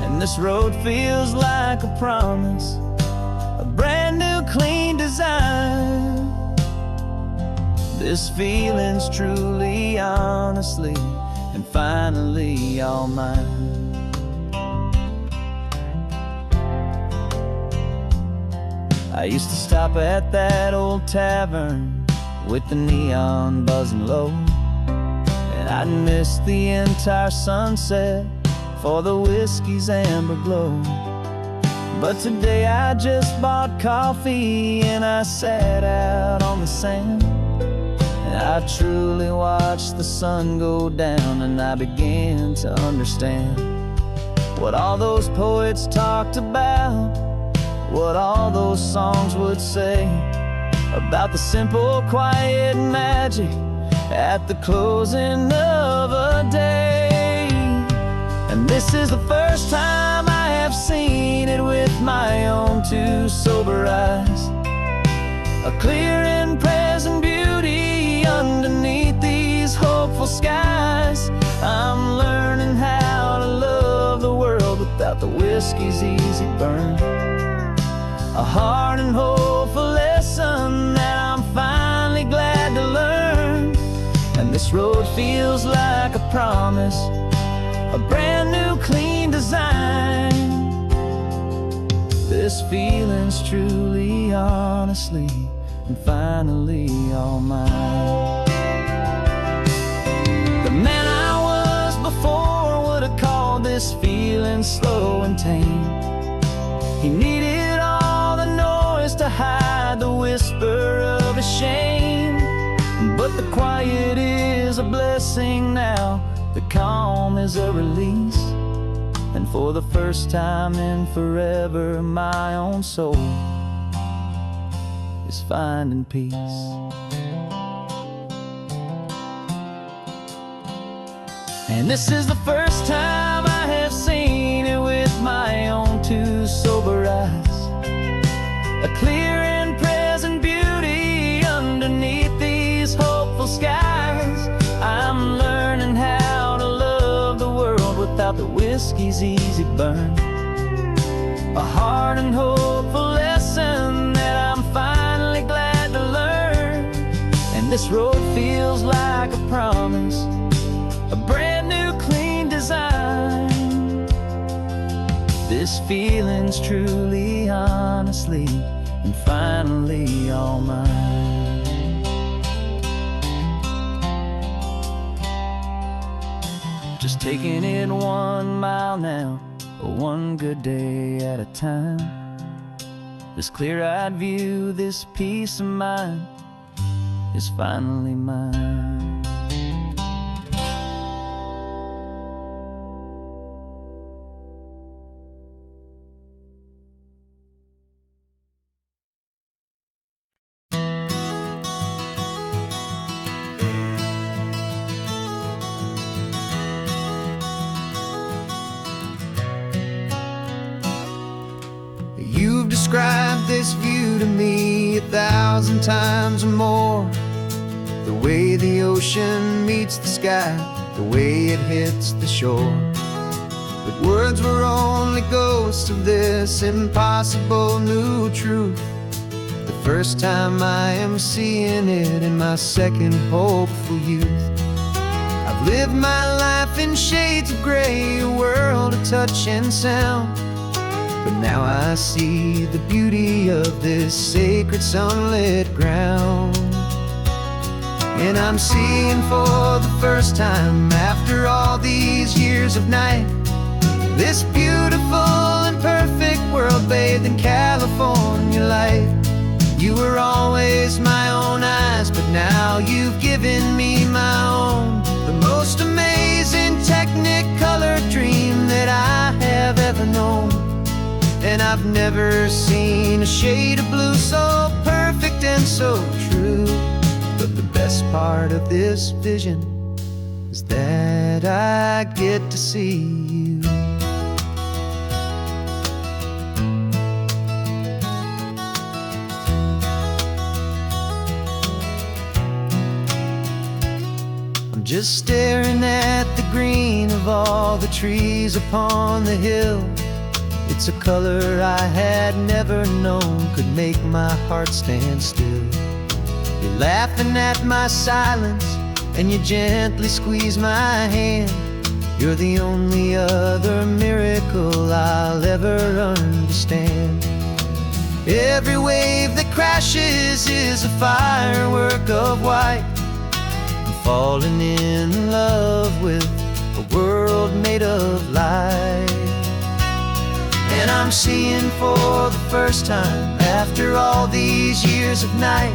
And this road feels like a promise, a brand new clean design. This feeling's truly, honestly, and finally all mine. I used to stop at that old tavern with the neon buzzing low, and I'd miss the entire sunset for the whiskey's amber glow. But today I just bought coffee and I sat out on the sand, and I truly watched the sun go down, and I began to understand what all those poets talked about, what all those songs would say about the simple, quiet magic at the closing of a day. And this is the first time I have seen it with my own two sober eyes. A clear and present beauty underneath these hopeful skies. I'm learning how to love the world without the whiskey's easy burn. A hard and hopeful lesson that I'm finally glad to learn. And this road feels like a promise, a brand new clean design. This feeling's truly, honestly, and finally all mine. The man I was before would have called this feeling slow and tame. He needed all the noise to hide the whisper of a shame. But the quiet is a blessing now, the calm is a release. And for the first time in forever, my own soul is finding peace. And this is the first time I have seen it with my own two sober eyes. A clear and present beauty underneath these hopeful skies. I'm learning how to love the world without the whiskey's easy burn. A hard and hopeful lesson that I'm finally glad to learn. And this road feels like a promise, a brand new clean design. This feeling's truly, honestly, and finally all mine. Just taking it 1 mile now, one good day at a time. This clear-eyed view, this peace of mind is finally mine. You've described this view to me 1,000 times or more. The way the ocean meets the sky, the way it hits the shore. But words were only ghosts of this impossible new truth. The first time I am seeing it in my second hopeful youth. I've lived my life in shades of gray, a world of touch and sound. But now I see the beauty of this sacred sunlit ground. And I'm seeing for the first time, after all these years of night, this beautiful and perfect world bathed in California light. You were always my own eyes, but now you've given me my own. The most amazing technicolor dream that I have ever known. And I've never seen a shade of blue so perfect and so true. But the best part of this vision is that I get to see you. I'm just staring at the green of all the trees upon the hill. It's a color I had never known could make my heart stand still. You're laughing at my silence, and you gently squeeze my hand. You're the only other miracle I'll ever understand. Every wave that crashes is a firework of white. I'm falling in love with a world made of light. And I'm seeing for the first time, after all these years of night,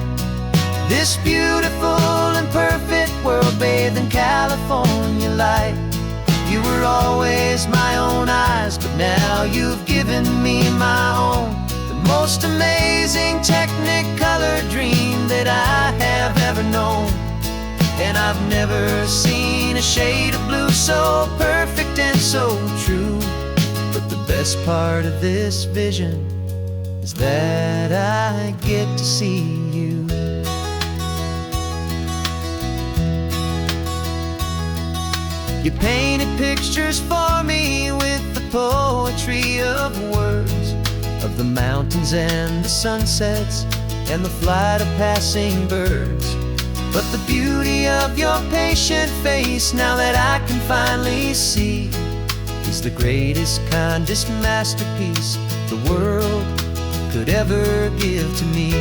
this beautiful and perfect world bathed in California light. You were always my own eyes, but now you've given me my own. The most amazing technicolor dream that I have ever known. And I've never seen a shade of blue so perfect and so true. But the best part of this vision is that I get to see you. You painted pictures for me with the poetry of words, of the mountains and the sunsets and the flight of passing birds. But the beauty of your patient face, now that I can finally see, is the greatest, kindest masterpiece the world could ever give to me.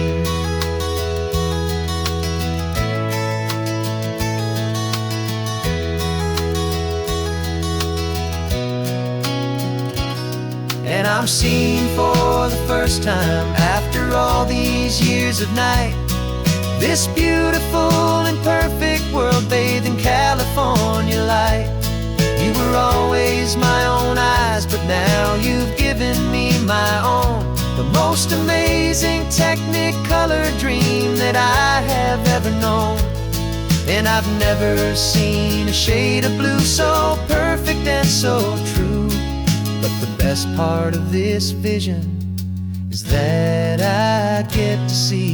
And I'm seeing for the first time, after all these years of night, this beautiful and perfect world bathed in California light. You were always my own eyes, but now you've given me my own. The most amazing technicolor dream that I have ever known. And I've never seen a shade of blue so perfect and so true. But the best part of this vision is that I get to see